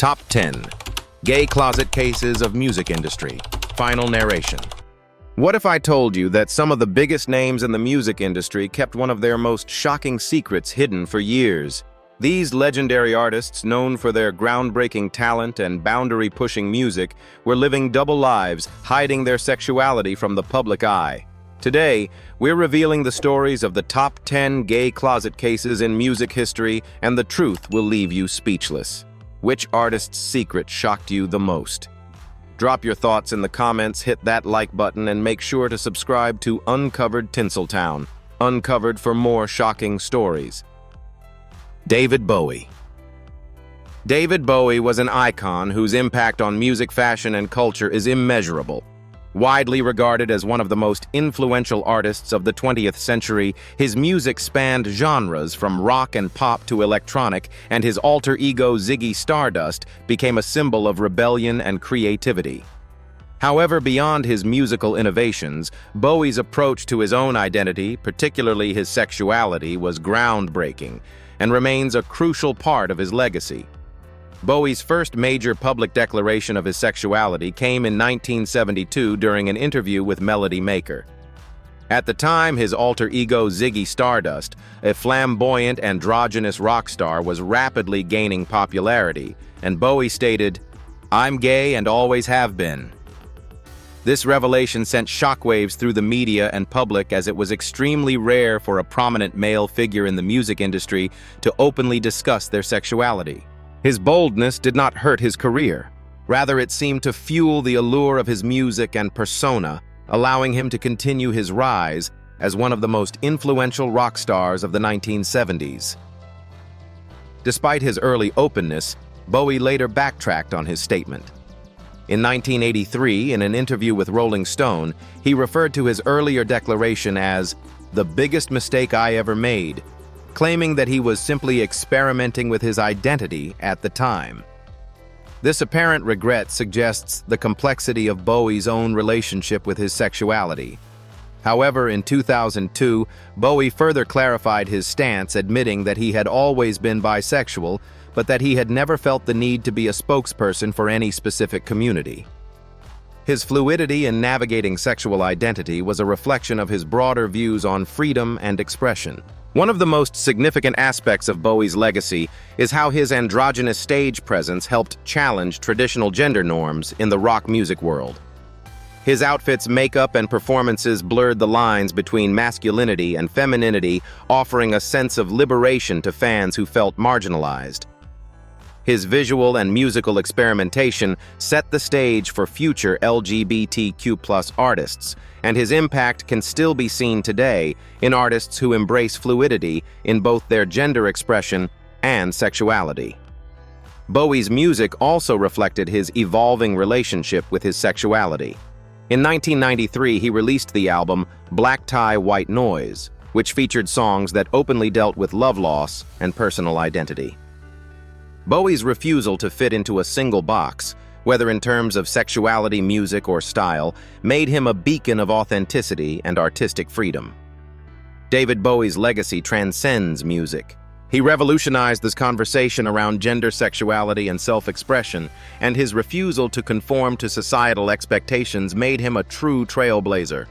Top 10 Gay Closet Cases of Music Industry. Final narration. What if I told you that some of the biggest names in the music industry kept one of their most shocking secrets hidden for years? These legendary artists, known for their groundbreaking talent and boundary-pushing music, were living double lives, hiding their sexuality from the public eye. Today, we're revealing the stories of the top 10 gay closet cases in music history, and the truth will leave you speechless. Which artist's secret shocked you the most? Drop your thoughts in the comments, hit that like button, and make sure to subscribe to Uncovered Tinseltown, uncovered for more shocking stories. David Bowie. David Bowie was an icon whose impact on music, fashion, and culture is immeasurable. Widely regarded as one of the most influential artists of the 20th century, his music spanned genres from rock and pop to electronic, and his alter ego Ziggy Stardust became a symbol of rebellion and creativity. However, beyond his musical innovations, Bowie's approach to his own identity, particularly his sexuality, was groundbreaking and remains a crucial part of his legacy. Bowie's first major public declaration of his sexuality came in 1972 during an interview with Melody Maker. At the time, his alter ego Ziggy Stardust, a flamboyant androgynous rock star, was rapidly gaining popularity, and Bowie stated, "I'm gay and always have been." This revelation sent shockwaves through the media and public, as it was extremely rare for a prominent male figure in the music industry to openly discuss their sexuality. His boldness did not hurt his career. Rather, it seemed to fuel the allure of his music and persona, allowing him to continue his rise as one of the most influential rock stars of the 1970s. Despite his early openness, Bowie later backtracked on his statement. In 1983, in an interview with Rolling Stone, he referred to his earlier declaration as "the biggest mistake I ever made," claiming that he was simply experimenting with his identity at the time. This apparent regret suggests the complexity of Bowie's own relationship with his sexuality. However, in 2002, Bowie further clarified his stance, admitting that he had always been bisexual, but that he had never felt the need to be a spokesperson for any specific community. His fluidity in navigating sexual identity was a reflection of his broader views on freedom and expression. One of the most significant aspects of Bowie's legacy is how his androgynous stage presence helped challenge traditional gender norms in the rock music world. His outfits, makeup, and performances blurred the lines between masculinity and femininity, offering a sense of liberation to fans who felt marginalized. His visual and musical experimentation set the stage for future LGBTQ+ artists, and his impact can still be seen today in artists who embrace fluidity in both their gender expression and sexuality. Bowie's music also reflected his evolving relationship with his sexuality. In 1993, he released the album Black Tie, White Noise, which featured songs that openly dealt with love loss and personal identity. Bowie's refusal to fit into a single box, whether in terms of sexuality, music, or style, made him a beacon of authenticity and artistic freedom. David Bowie's legacy transcends music. He revolutionized this conversation around gender, sexuality, and self-expression, and his refusal to conform to societal expectations made him a true trailblazer.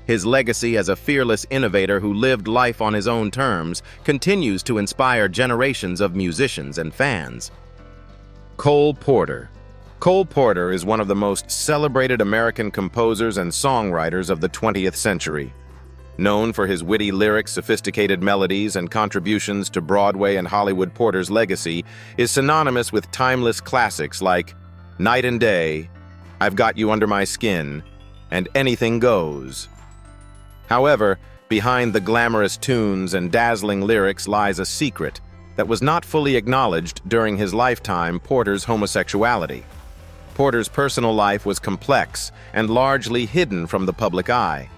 His legacy as a fearless innovator who lived life on his own terms continues to inspire generations of musicians and fans. Cole Porter. Cole Porter is one of the most celebrated American composers and songwriters of the 20th century. Known for his witty lyrics, sophisticated melodies, and contributions to Broadway and Hollywood, Porter's legacy is synonymous with timeless classics like Night and Day, I've Got You Under My Skin, and Anything Goes. However, behind the glamorous tunes and dazzling lyrics lies a secret that was not fully acknowledged during his lifetime: Porter's homosexuality. Porter's personal life was complex and largely hidden from the public eye.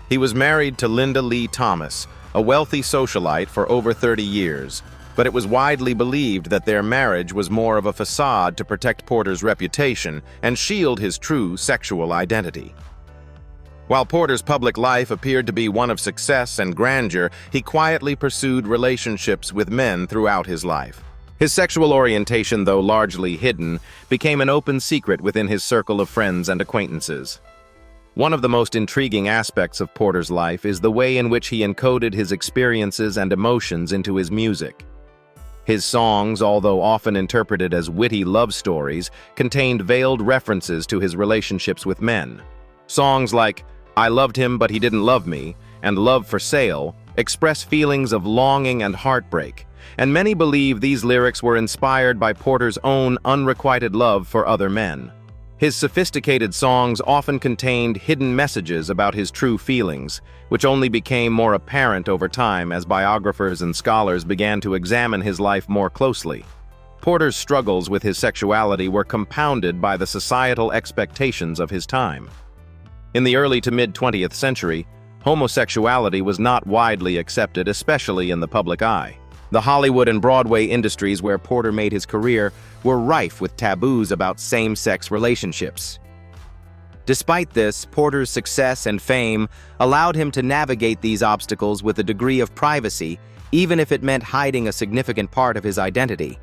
He was married to Linda Lee Thomas, a wealthy socialite, for over 30 years, but it was widely believed that their marriage was more of a facade to protect Porter's reputation and shield his true sexual identity. While Porter's public life appeared to be one of success and grandeur, he quietly pursued relationships with men throughout his life. His sexual orientation, though largely hidden, became an open secret within his circle of friends and acquaintances. One of the most intriguing aspects of Porter's life is the way in which he encoded his experiences and emotions into his music. His songs, although often interpreted as witty love stories, contained veiled references to his relationships with men. Songs like "I Loved Him But He Didn't Love Me" and "Love for Sale" express feelings of longing and heartbreak, and many believe these lyrics were inspired by Porter's own unrequited love for other men. His sophisticated songs often contained hidden messages about his true feelings, which only became more apparent over time as biographers and scholars began to examine his life more closely. Porter's struggles with his sexuality were compounded by the societal expectations of his time. In the early to mid-20th century, homosexuality was not widely accepted, especially in the public eye. The Hollywood and Broadway industries where Porter made his career were rife with taboos about same-sex relationships. Despite this, Porter's success and fame allowed him to navigate these obstacles with a degree of privacy, even if it meant hiding a significant part of his identity.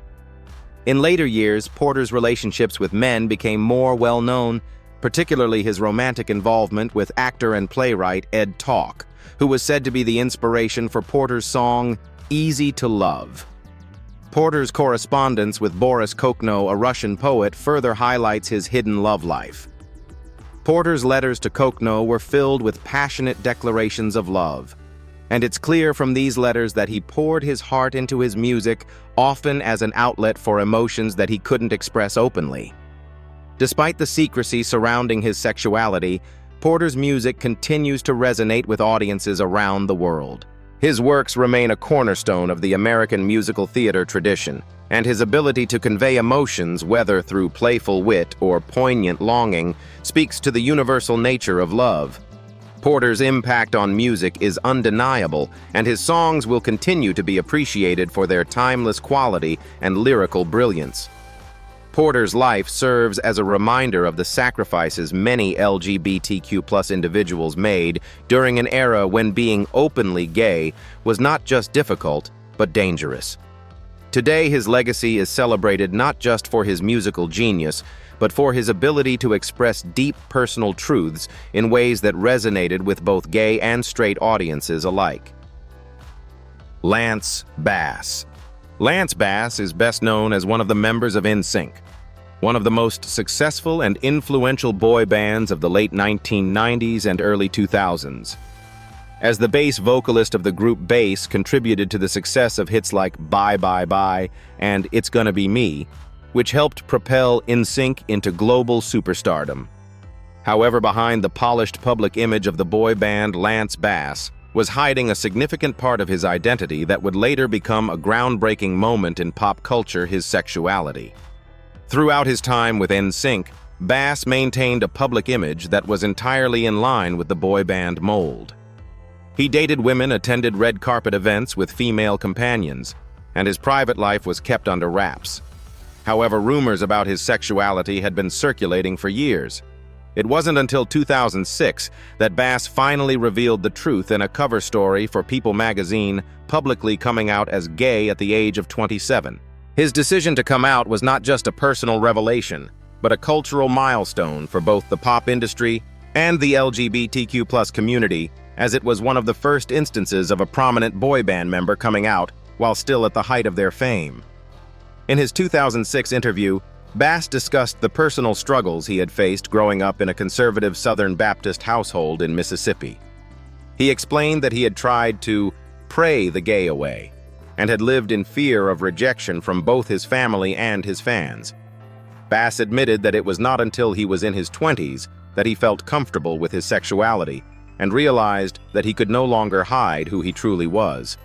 In later years, Porter's relationships with men became more well-known, particularly his romantic involvement with actor and playwright Ed Talk, who was said to be the inspiration for Porter's song, "Easy to Love." Porter's correspondence with Boris Kokno, a Russian poet, further highlights his hidden love life. Porter's letters to Kokno were filled with passionate declarations of love, and it's clear from these letters that he poured his heart into his music, often as an outlet for emotions that he couldn't express openly. Despite the secrecy surrounding his sexuality, Porter's music continues to resonate with audiences around the world. His works remain a cornerstone of the American musical theater tradition, and his ability to convey emotions, whether through playful wit or poignant longing, speaks to the universal nature of love. Porter's impact on music is undeniable, and his songs will continue to be appreciated for their timeless quality and lyrical brilliance. Porter's life serves as a reminder of the sacrifices many LGBTQ+ individuals made during an era when being openly gay was not just difficult, but dangerous. Today, his legacy is celebrated not just for his musical genius, but for his ability to express deep personal truths in ways that resonated with both gay and straight audiences alike. Lance Bass. Lance Bass is best known as one of the members of NSYNC, one of the most successful and influential boy bands of the late 1990s and early 2000s. As the bass vocalist of the group, Bass contributed to the success of hits like Bye Bye Bye and It's Gonna Be Me, which helped propel NSYNC into global superstardom. However, behind the polished public image of the boy band, Lance Bass was hiding a significant part of his identity that would later become a groundbreaking moment in pop culture: his sexuality. Throughout his time with NSYNC, Bass maintained a public image that was entirely in line with the boy band mold. He dated women, attended red carpet events with female companions, and his private life was kept under wraps. However, rumors about his sexuality had been circulating for years. It wasn't until 2006 that Bass finally revealed the truth in a cover story for People magazine, publicly coming out as gay at the age of 27. His decision to come out was not just a personal revelation, but a cultural milestone for both the pop industry and the LGBTQ+ community, as it was one of the first instances of a prominent boy band member coming out while still at the height of their fame. In his 2006 interview, Bass discussed the personal struggles he had faced growing up in a conservative Southern Baptist household in Mississippi. He explained that he had tried to pray the gay away and had lived in fear of rejection from both his family and his fans. Bass admitted that it was not until he was in his 20s that he felt comfortable with his sexuality and realized that he could no longer hide who he truly was.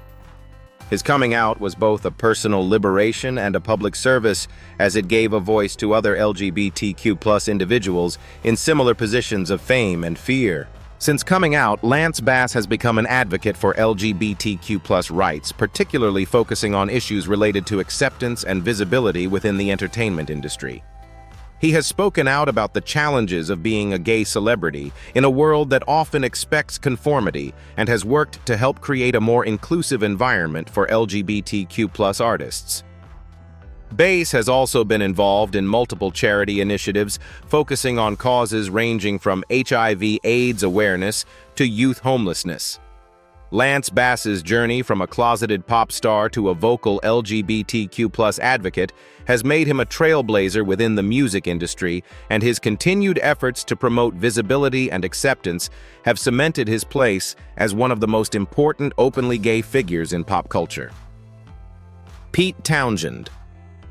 His coming out was both a personal liberation and a public service, as it gave a voice to other LGBTQ+ individuals in similar positions of fame and fear. Since coming out, Lance Bass has become an advocate for LGBTQ+ rights, particularly focusing on issues related to acceptance and visibility within the entertainment industry. He has spoken out about the challenges of being a gay celebrity in a world that often expects conformity, and has worked to help create a more inclusive environment for LGBTQ+ artists. Bass has also been involved in multiple charity initiatives focusing on causes ranging from HIV/AIDS awareness to youth homelessness. Lance Bass's journey from a closeted pop star to a vocal LGBTQ+ advocate has made him a trailblazer within the music industry, and his continued efforts to promote visibility and acceptance have cemented his place as one of the most important openly gay figures in pop culture. Pete Townshend.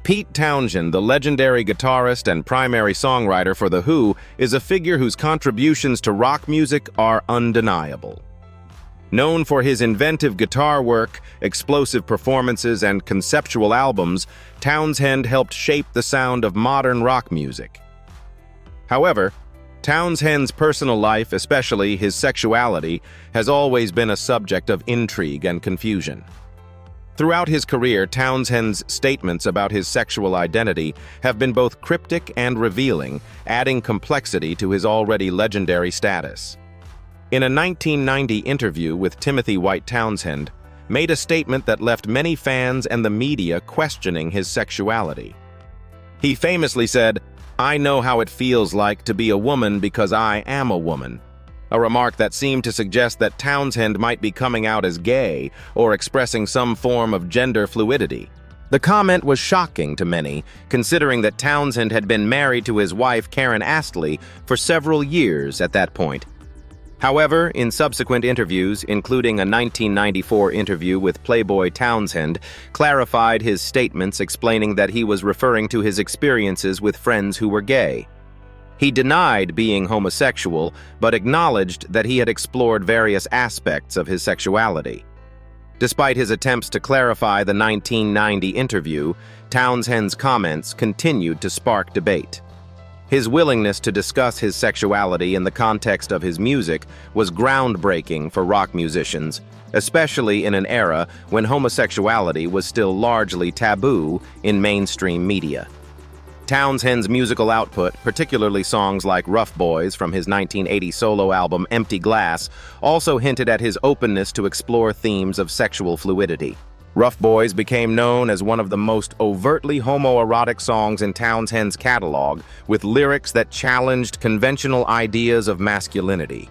Pete Townshend, the legendary guitarist and primary songwriter for The Who, is a figure whose contributions to rock music are undeniable. Known for his inventive guitar work, explosive performances, and conceptual albums, Townshend helped shape the sound of modern rock music. However, Townshend's personal life, especially his sexuality, has always been a subject of intrigue and confusion. Throughout his career, Townshend's statements about his sexual identity have been both cryptic and revealing, adding complexity to his already legendary status. In a 1990 interview with Timothy White, Townshend made a statement that left many fans and the media questioning his sexuality. He famously said, "I know how it feels like to be a woman because I am a woman," a remark that seemed to suggest that Townshend might be coming out as gay or expressing some form of gender fluidity. The comment was shocking to many, considering that Townshend had been married to his wife Karen Astley for several years at that point. However, in subsequent interviews, including a 1994 interview with Playboy, Townshend clarified his statements, explaining that he was referring to his experiences with friends who were gay. He denied being homosexual, but acknowledged that he had explored various aspects of his sexuality. Despite his attempts to clarify the 1990 interview, Townshend's comments continued to spark debate. His willingness to discuss his sexuality in the context of his music was groundbreaking for rock musicians, especially in an era when homosexuality was still largely taboo in mainstream media. Townshend's musical output, particularly songs like Rough Boys from his 1980 solo album Empty Glass, also hinted at his openness to explore themes of sexual fluidity. Rough Boys became known as one of the most overtly homoerotic songs in Townshend's catalog, with lyrics that challenged conventional ideas of masculinity.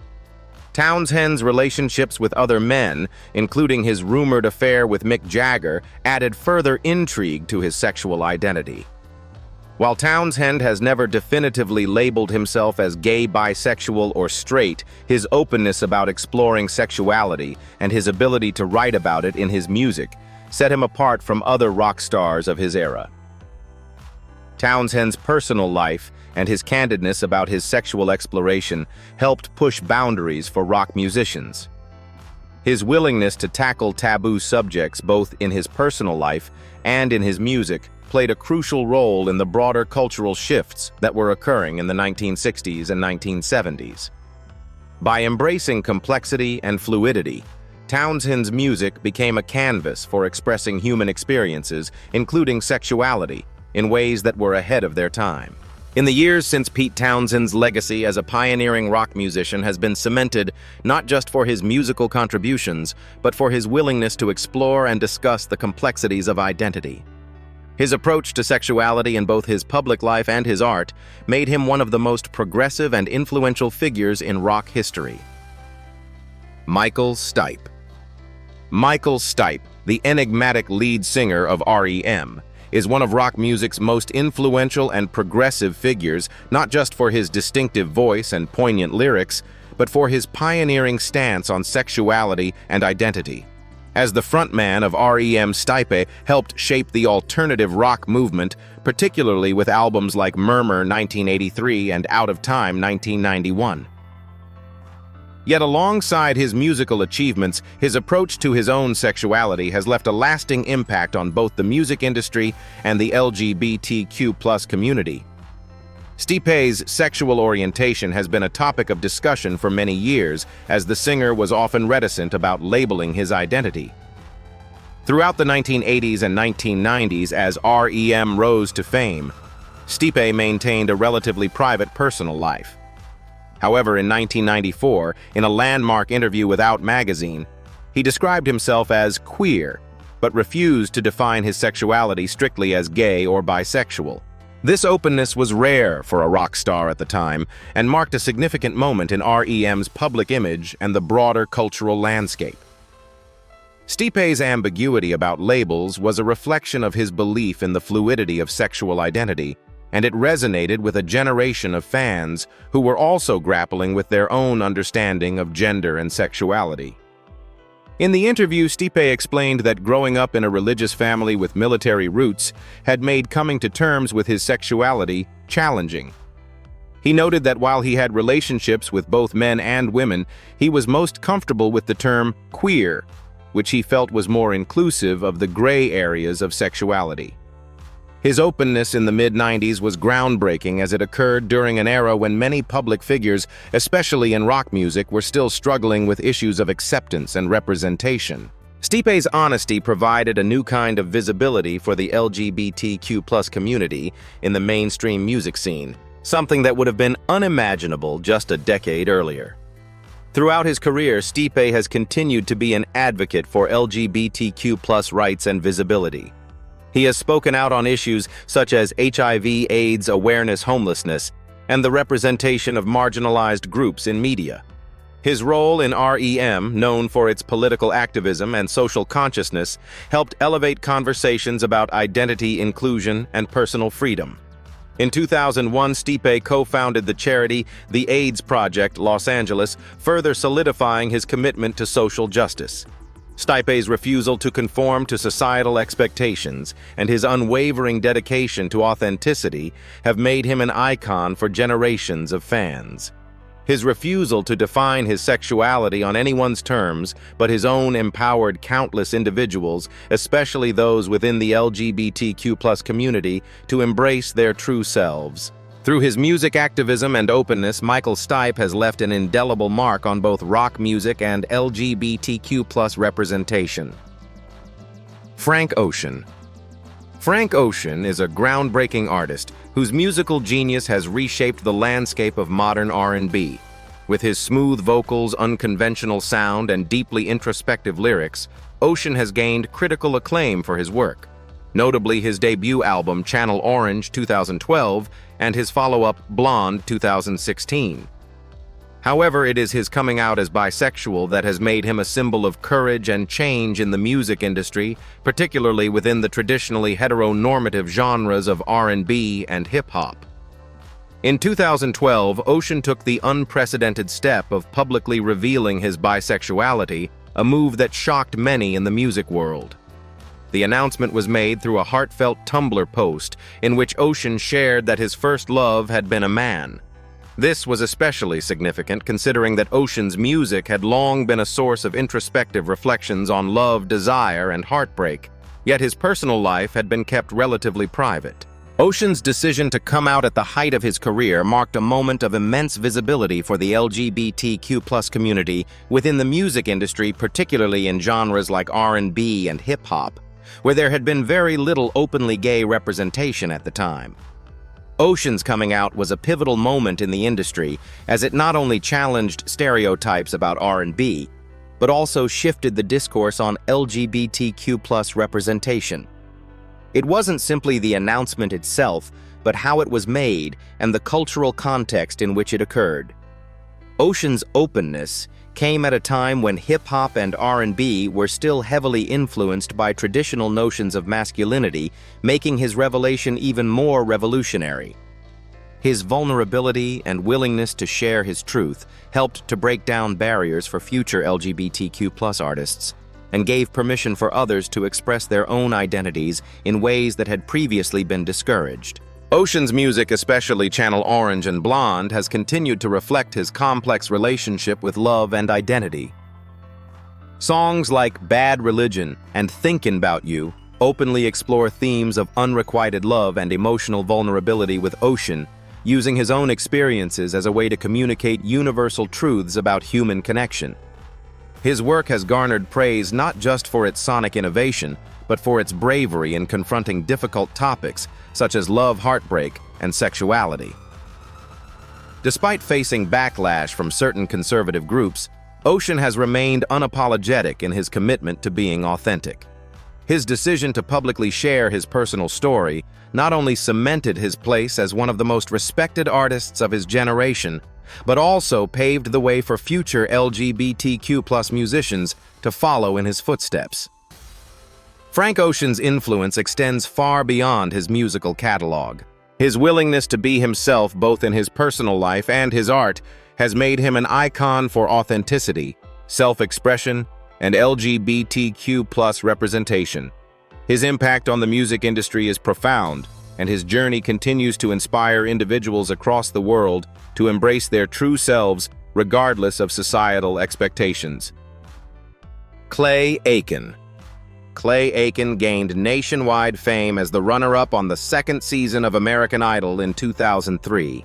Townshend's relationships with other men, including his rumored affair with Mick Jagger, added further intrigue to his sexual identity. While Townshend has never definitively labeled himself as gay, bisexual, or straight, his openness about exploring sexuality and his ability to write about it in his music set him apart from other rock stars of his era. Townshend's personal life and his candidness about his sexual exploration helped push boundaries for rock musicians. His willingness to tackle taboo subjects both in his personal life and in his music played a crucial role in the broader cultural shifts that were occurring in the 1960s and 1970s. By embracing complexity and fluidity, Townshend's music became a canvas for expressing human experiences, including sexuality, in ways that were ahead of their time. In the years since Pete Townshend's legacy as a pioneering rock musician has been cemented not just for his musical contributions, but for his willingness to explore and discuss the complexities of identity. His approach to sexuality in both his public life and his art made him one of the most progressive and influential figures in rock history. Michael Stipe. Michael Stipe, the enigmatic lead singer of REM, is one of rock music's most influential and progressive figures, not just for his distinctive voice and poignant lyrics, but for his pioneering stance on sexuality and identity. As the frontman of REM, Stipe helped shape the alternative rock movement, particularly with albums like Murmur 1983 and Out of Time 1991. Yet alongside his musical achievements, his approach to his own sexuality has left a lasting impact on both the music industry and the LGBTQ+ community. Stipe's sexual orientation has been a topic of discussion for many years, as the singer was often reticent about labeling his identity. Throughout the 1980s and 1990s, as REM rose to fame, Stipe maintained a relatively private personal life. However, in 1994, in a landmark interview with Out magazine, he described himself as queer, but refused to define his sexuality strictly as gay or bisexual. This openness was rare for a rock star at the time and marked a significant moment in REM's public image and the broader cultural landscape. Stipe's ambiguity about labels was a reflection of his belief in the fluidity of sexual identity, and it resonated with a generation of fans who were also grappling with their own understanding of gender and sexuality. In the interview, Stipe explained that growing up in a religious family with military roots had made coming to terms with his sexuality challenging. He noted that while he had relationships with both men and women, he was most comfortable with the term queer, which he felt was more inclusive of the gray areas of sexuality. His openness in the mid-90s was groundbreaking as it occurred during an era when many public figures, especially in rock music, were still struggling with issues of acceptance and representation. Stipe's honesty provided a new kind of visibility for the LGBTQ+ community in the mainstream music scene, something that would have been unimaginable just a decade earlier. Throughout his career, Stipe has continued to be an advocate for LGBTQ+ rights and visibility. He has spoken out on issues such as HIV/AIDS awareness, homelessness, and the representation of marginalized groups in media. His role in REM, known for its political activism and social consciousness, helped elevate conversations about identity, inclusion, and personal freedom. In 2001, Stipe co-founded the charity The AIDS Project Los Angeles, further solidifying his commitment to social justice. Stipe's refusal to conform to societal expectations and his unwavering dedication to authenticity have made him an icon for generations of fans. His refusal to define his sexuality on anyone's terms but his own empowered countless individuals, especially those within the LGBTQ+ community, to embrace their true selves. Through his music activism and openness, Michael Stipe has left an indelible mark on both rock music and LGBTQ+ representation. Frank Ocean. Frank Ocean is a groundbreaking artist whose musical genius has reshaped the landscape of modern R&B. With his smooth vocals, unconventional sound, and deeply introspective lyrics, Ocean has gained critical acclaim for his work. Notably his debut album Channel Orange 2012 and his follow-up Blonde 2016. However, it is his coming out as bisexual that has made him a symbol of courage and change in the music industry, particularly within the traditionally heteronormative genres of R&B and hip-hop. In 2012, Ocean took the unprecedented step of publicly revealing his bisexuality, a move that shocked many in the music world. The announcement was made through a heartfelt Tumblr post in which Ocean shared that his first love had been a man. This was especially significant considering that Ocean's music had long been a source of introspective reflections on love, desire, and heartbreak, yet his personal life had been kept relatively private. Ocean's decision to come out at the height of his career marked a moment of immense visibility for the LGBTQ+ community within the music industry, particularly in genres like R&B and hip-hop, where there had been very little openly gay representation at the time. Ocean's coming out was a pivotal moment in the industry as it not only challenged stereotypes about R&B, but also shifted the discourse on LGBTQ+ representation. It wasn't simply the announcement itself, but how it was made and the cultural context in which it occurred. Ocean's openness came at a time when hip-hop and R&B were still heavily influenced by traditional notions of masculinity, making his revelation even more revolutionary. His vulnerability and willingness to share his truth helped to break down barriers for future LGBTQ+ artists and gave permission for others to express their own identities in ways that had previously been discouraged. Ocean's music, especially Channel Orange and Blonde, has continued to reflect his complex relationship with love and identity. Songs like Bad Religion and Thinkin' About You openly explore themes of unrequited love and emotional vulnerability, with Ocean using his own experiences as a way to communicate universal truths about human connection. His work has garnered praise not just for its sonic innovation, but for its bravery in confronting difficult topics such as love, heartbreak, and sexuality. Despite facing backlash from certain conservative groups, Ocean has remained unapologetic in his commitment to being authentic. His decision to publicly share his personal story not only cemented his place as one of the most respected artists of his generation, but also paved the way for future LGBTQ+ musicians to follow in his footsteps. Frank Ocean's influence extends far beyond his musical catalog. His willingness to be himself both in his personal life and his art has made him an icon for authenticity, self-expression, and LGBTQ+ representation. His impact on the music industry is profound, and his journey continues to inspire individuals across the world to embrace their true selves regardless of societal expectations. Clay Aiken. Clay Aiken gained nationwide fame as the runner-up on the second season of American Idol in 2003.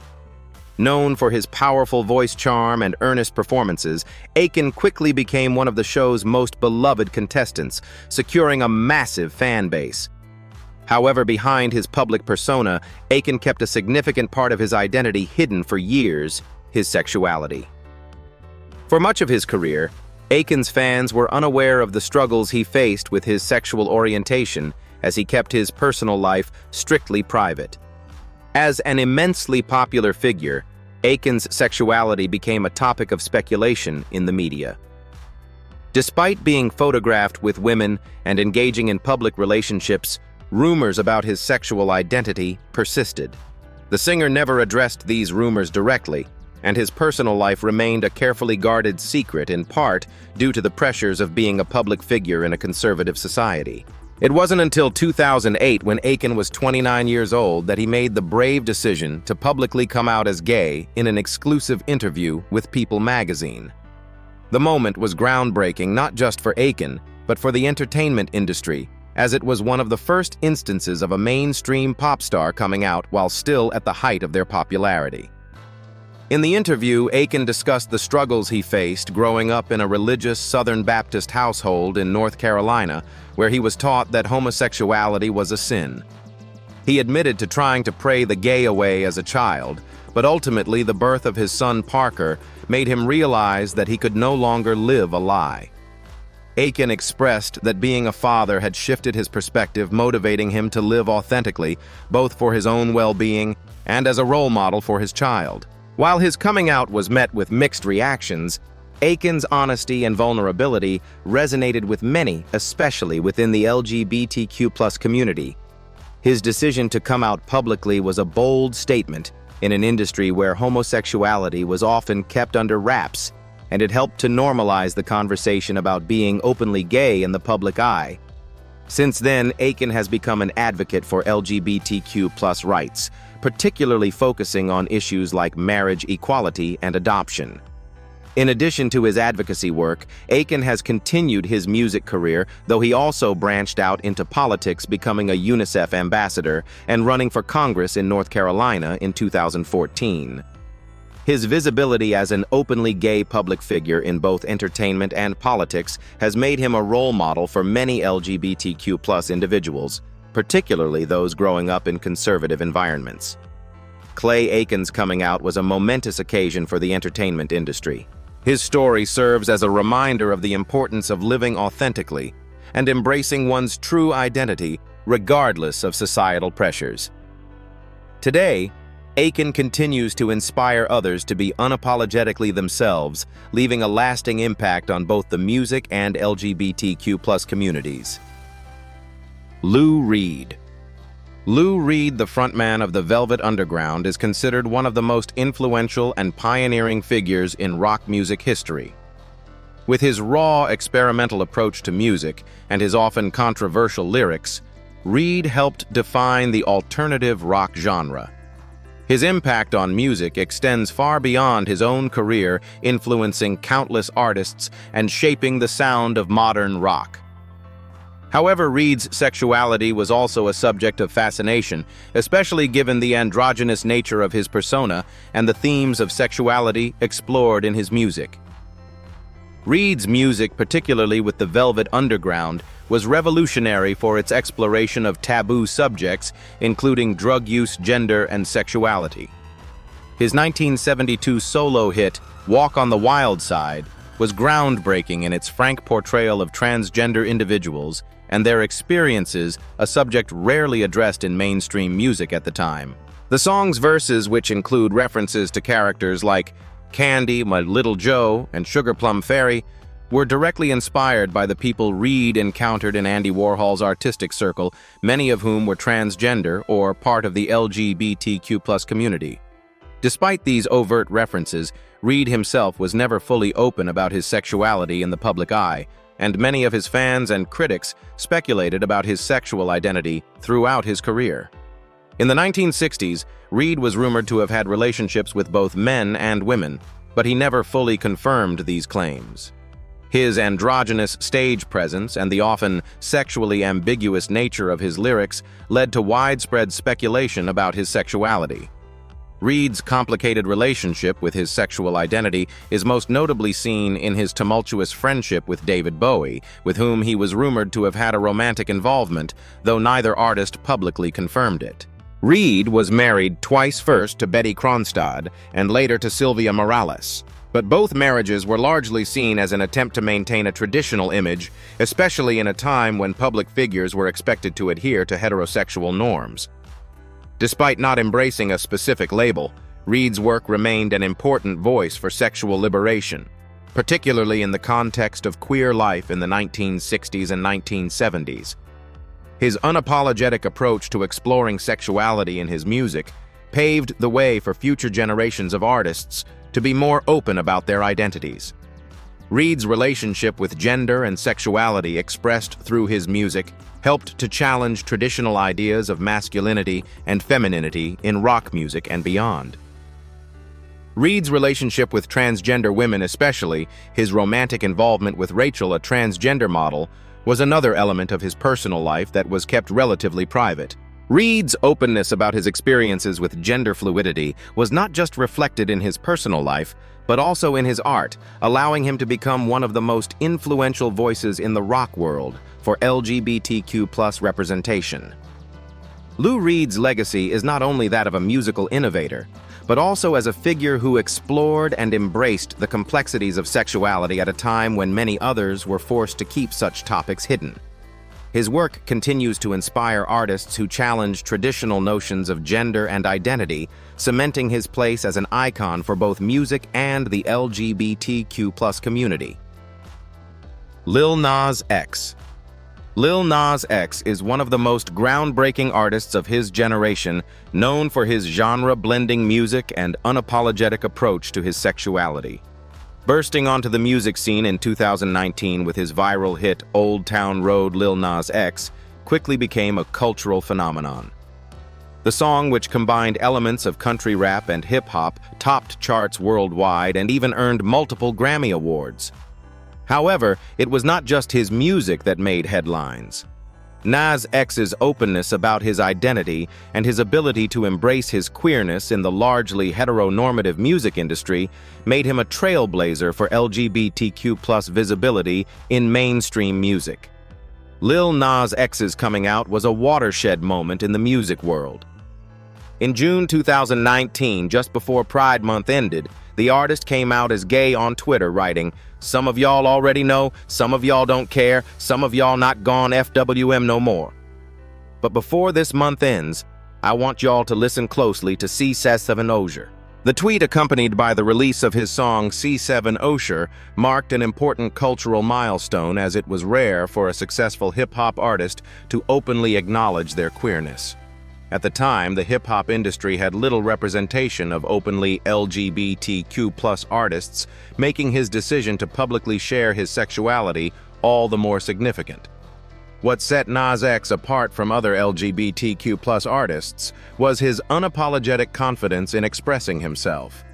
Known for his powerful voice charm and earnest performances, Aiken quickly became one of the show's most beloved contestants, securing a massive fan base. However, behind his public persona, Aiken kept a significant part of his identity hidden for years: his sexuality. For much of his career, Aiken's fans were unaware of the struggles he faced with his sexual orientation, as he kept his personal life strictly private. As an immensely popular figure, Aiken's sexuality became a topic of speculation in the media. Despite being photographed with women and engaging in public relationships, rumors about his sexual identity persisted. The singer never addressed these rumors directly, and his personal life remained a carefully guarded secret, in part due to the pressures of being a public figure in a conservative society. It wasn't until 2008, when Aiken was 29 years old, that he made the brave decision to publicly come out as gay in an exclusive interview with People magazine. The moment was groundbreaking not just for Aiken, but for the entertainment industry, as it was one of the first instances of a mainstream pop star coming out while still at the height of their popularity. In the interview, Aiken discussed the struggles he faced growing up in a religious Southern Baptist household in North Carolina, where he was taught that homosexuality was a sin. He admitted to trying to pray the gay away as a child, but ultimately the birth of his son Parker made him realize that he could no longer live a lie. Aiken expressed that being a father had shifted his perspective, motivating him to live authentically, both for his own well-being and as a role model for his child. While his coming out was met with mixed reactions, Aiken's honesty and vulnerability resonated with many, especially within the LGBTQ+ community. His decision to come out publicly was a bold statement in an industry where homosexuality was often kept under wraps, and it helped to normalize the conversation about being openly gay in the public eye. Since then, Aiken has become an advocate for LGBTQ+ rights, particularly focusing on issues like marriage equality and adoption. In addition to his advocacy work, Aiken has continued his music career, though he also branched out into politics, becoming a UNICEF ambassador and running for Congress in North Carolina in 2014. His visibility as an openly gay public figure in both entertainment and politics has made him a role model for many LGBTQ+ individuals, particularly those growing up in conservative environments. Clay Aiken's coming out was a momentous occasion for the entertainment industry. His story serves as a reminder of the importance of living authentically and embracing one's true identity, regardless of societal pressures. Today, Aiken continues to inspire others to be unapologetically themselves, leaving a lasting impact on both the music and LGBTQ+ communities. Lou Reed. Lou Reed, the frontman of the Velvet Underground, is considered one of the most influential and pioneering figures in rock music history. With his raw, experimental approach to music and his often controversial lyrics, Reed helped define the alternative rock genre. His impact on music extends far beyond his own career, influencing countless artists and shaping the sound of modern rock. However, Reed's sexuality was also a subject of fascination, especially given the androgynous nature of his persona and the themes of sexuality explored in his music. Reed's music, particularly with the Velvet Underground, was revolutionary for its exploration of taboo subjects, including drug use, gender, and sexuality. His 1972 solo hit, Walk on the Wild Side, was groundbreaking in its frank portrayal of transgender individuals and their experiences, a subject rarely addressed in mainstream music at the time. The song's verses, which include references to characters like Candy, My Little Joe, and Sugar Plum Fairy, were directly inspired by the people Reed encountered in Andy Warhol's artistic circle, many of whom were transgender or part of the LGBTQ+ community. Despite these overt references, Reed himself was never fully open about his sexuality in the public eye, and many of his fans and critics speculated about his sexual identity throughout his career. In the 1960s, Reed was rumored to have had relationships with both men and women, but he never fully confirmed these claims. His androgynous stage presence and the often sexually ambiguous nature of his lyrics led to widespread speculation about his sexuality. Reed's complicated relationship with his sexual identity is most notably seen in his tumultuous friendship with David Bowie, with whom he was rumored to have had a romantic involvement, though neither artist publicly confirmed it. Reed was married twice, first to Betty Kronstad and later to Sylvia Morales. But both marriages were largely seen as an attempt to maintain a traditional image, especially in a time when public figures were expected to adhere to heterosexual norms. Despite not embracing a specific label, Reed's work remained an important voice for sexual liberation, particularly in the context of queer life in the 1960s and 1970s. His unapologetic approach to exploring sexuality in his music paved the way for future generations of artists to be more open about their identities. Reed's relationship with gender and sexuality expressed through his music helped to challenge traditional ideas of masculinity and femininity in rock music and beyond. Reed's relationship with transgender women, especially his romantic involvement with Rachel, a transgender model, was another element of his personal life that was kept relatively private. Reed's openness about his experiences with gender fluidity was not just reflected in his personal life, but also in his art, allowing him to become one of the most influential voices in the rock world for LGBTQ+ representation. Lou Reed's legacy is not only that of a musical innovator, but also as a figure who explored and embraced the complexities of sexuality at a time when many others were forced to keep such topics hidden. His work continues to inspire artists who challenge traditional notions of gender and identity, cementing his place as an icon for both music and the LGBTQ+ community. Lil Nas X. Lil Nas X is one of the most groundbreaking artists of his generation, known for his genre-blending music and unapologetic approach to his sexuality. Bursting onto the music scene in 2019 with his viral hit Old Town Road, Lil Nas X quickly became a cultural phenomenon. The song, which combined elements of country rap and hip-hop, topped charts worldwide and even earned multiple Grammy Awards. However, it was not just his music that made headlines. Nas X's openness about his identity and his ability to embrace his queerness in the largely heteronormative music industry made him a trailblazer for LGBTQ+ visibility in mainstream music. Lil Nas X's coming out was a watershed moment in the music world. In June 2019, just before Pride Month ended, the artist came out as gay on Twitter, writing, "Some of y'all already know, some of y'all don't care, some of y'all not gone FWM no more." But before this month ends, I want y'all to listen closely to C7 Osher. The tweet, accompanied by the release of his song C7 Osher, marked an important cultural milestone, as it was rare for a successful hip-hop artist to openly acknowledge their queerness. At the time, the hip-hop industry had little representation of openly LGBTQ+ artists, making his decision to publicly share his sexuality all the more significant. What set Nas X apart from other LGBTQ+ artists was his unapologetic confidence in expressing himself.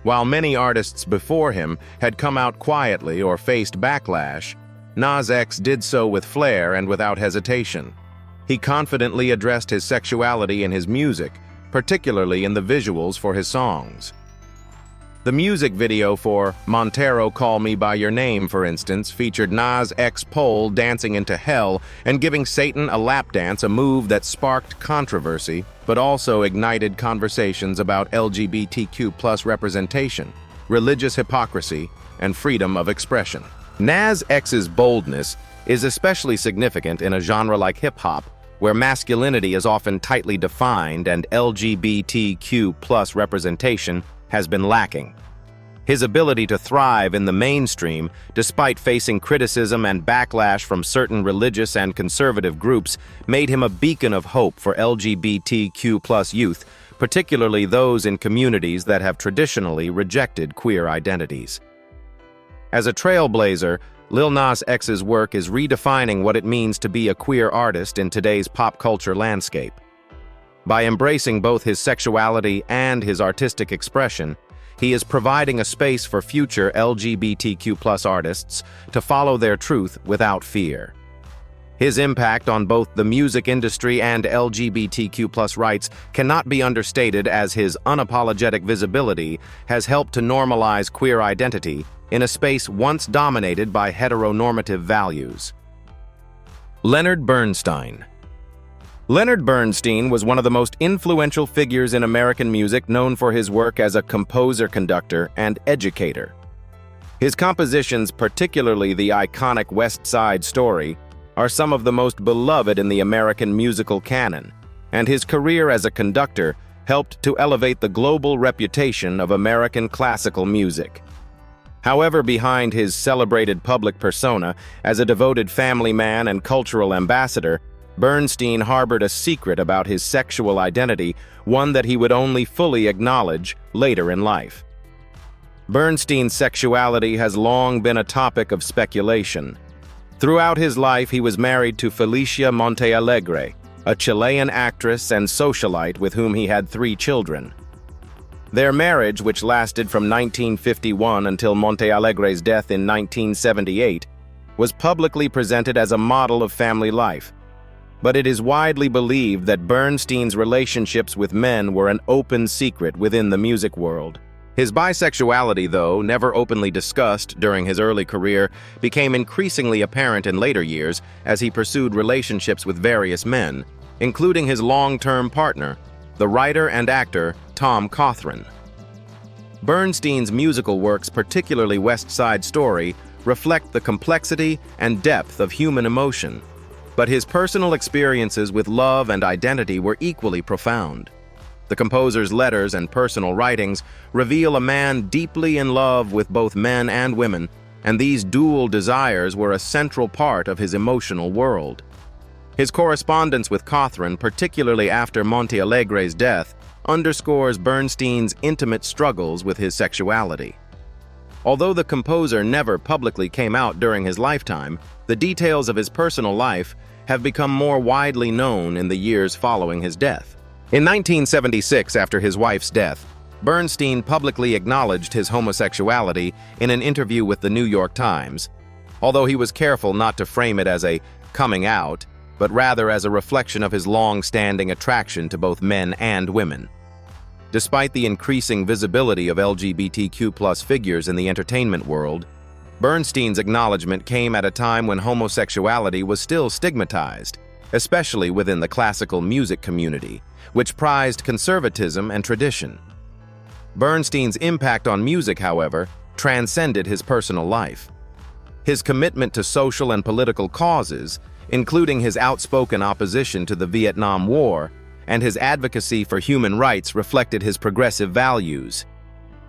While many artists before him had come out quietly or faced backlash, Nas X did so with flair and without hesitation. He confidently addressed his sexuality in his music, particularly in the visuals for his songs. The music video for Montero Call Me By Your Name, for instance, featured Nas X pole dancing into hell and giving Satan a lap dance, a move that sparked controversy, but also ignited conversations about LGBTQ+ representation, religious hypocrisy, and freedom of expression. Nas X's boldness is especially significant in a genre like hip-hop, where masculinity is often tightly defined and LGBTQ+ representation has been lacking. His ability to thrive in the mainstream, despite facing criticism and backlash from certain religious and conservative groups, made him a beacon of hope for LGBTQ+ youth, particularly those in communities that have traditionally rejected queer identities. As a trailblazer, Lil Nas X's work is redefining what it means to be a queer artist in today's pop culture landscape. By embracing both his sexuality and his artistic expression, he is providing a space for future LGBTQ+ artists to follow their truth without fear. His impact on both the music industry and LGBTQ+ rights cannot be understated, as his unapologetic visibility has helped to normalize queer identity in a space once dominated by heteronormative values. Leonard Bernstein. Leonard Bernstein was one of the most influential figures in American music, known for his work as a composer, conductor, and educator. His compositions, particularly the iconic West Side Story, are some of the most beloved in the American musical canon, and his career as a conductor helped to elevate the global reputation of American classical music. However, behind his celebrated public persona as a devoted family man and cultural ambassador, Bernstein harbored a secret about his sexual identity, one that he would only fully acknowledge later in life. Bernstein's sexuality has long been a topic of speculation. Throughout his life, he was married to Felicia Montealegre, a Chilean actress and socialite with whom he had 3 children. Their marriage, which lasted from 1951 until Montealegre's death in 1978, was publicly presented as a model of family life. But it is widely believed that Bernstein's relationships with men were an open secret within the music world. His bisexuality, though never openly discussed during his early career, became increasingly apparent in later years as he pursued relationships with various men, including his long-term partner, the writer and actor Tom Cawthron. Bernstein's musical works, particularly West Side Story, reflect the complexity and depth of human emotion, but his personal experiences with love and identity were equally profound. The composer's letters and personal writings reveal a man deeply in love with both men and women, and these dual desires were a central part of his emotional world. His correspondence with Cawthron, particularly after Montealegre's death, underscores Bernstein's intimate struggles with his sexuality. Although the composer never publicly came out during his lifetime, the details of his personal life have become more widely known in the years following his death. In 1976, after his wife's death, Bernstein publicly acknowledged his homosexuality in an interview with the New York Times, although he was careful not to frame it as a coming out, but rather as a reflection of his long-standing attraction to both men and women. Despite the increasing visibility of LGBTQ+ figures in the entertainment world, Bernstein's acknowledgement came at a time when homosexuality was still stigmatized, especially within the classical music community, which prized conservatism and tradition. Bernstein's impact on music, however, transcended his personal life. His commitment to social and political causes, including his outspoken opposition to the Vietnam War and his advocacy for human rights, reflected his progressive values.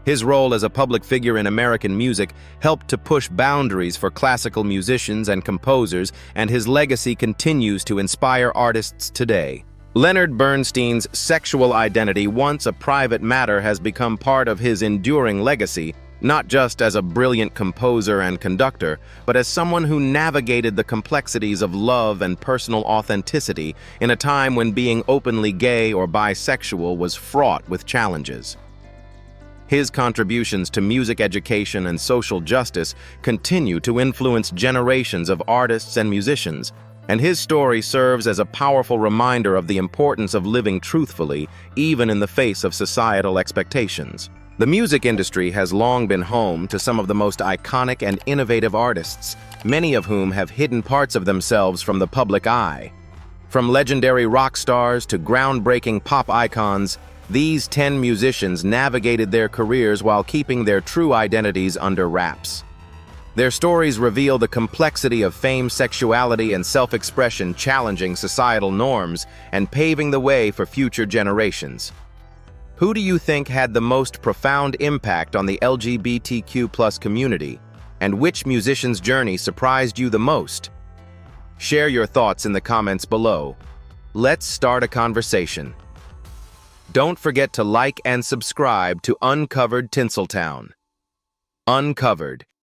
His role as a public figure in American music helped to push boundaries for classical musicians and composers, and his legacy continues to inspire artists today. Leonard Bernstein's sexual identity, once a private matter, has become part of his enduring legacy, not just as a brilliant composer and conductor, but as someone who navigated the complexities of love and personal authenticity in a time when being openly gay or bisexual was fraught with challenges. His contributions to music education and social justice continue to influence generations of artists and musicians, and his story serves as a powerful reminder of the importance of living truthfully, even in the face of societal expectations. The music industry has long been home to some of the most iconic and innovative artists, many of whom have hidden parts of themselves from the public eye. From legendary rock stars to groundbreaking pop icons, these 10 musicians navigated their careers while keeping their true identities under wraps. Their stories reveal the complexity of fame, sexuality, and self-expression, challenging societal norms and paving the way for future generations. Who do you think had the most profound impact on the LGBTQ+ community, and which musician's journey surprised you the most? Share your thoughts in the comments below. Let's start a conversation. Don't forget to like and subscribe to Uncovered Tinseltown. Uncovered,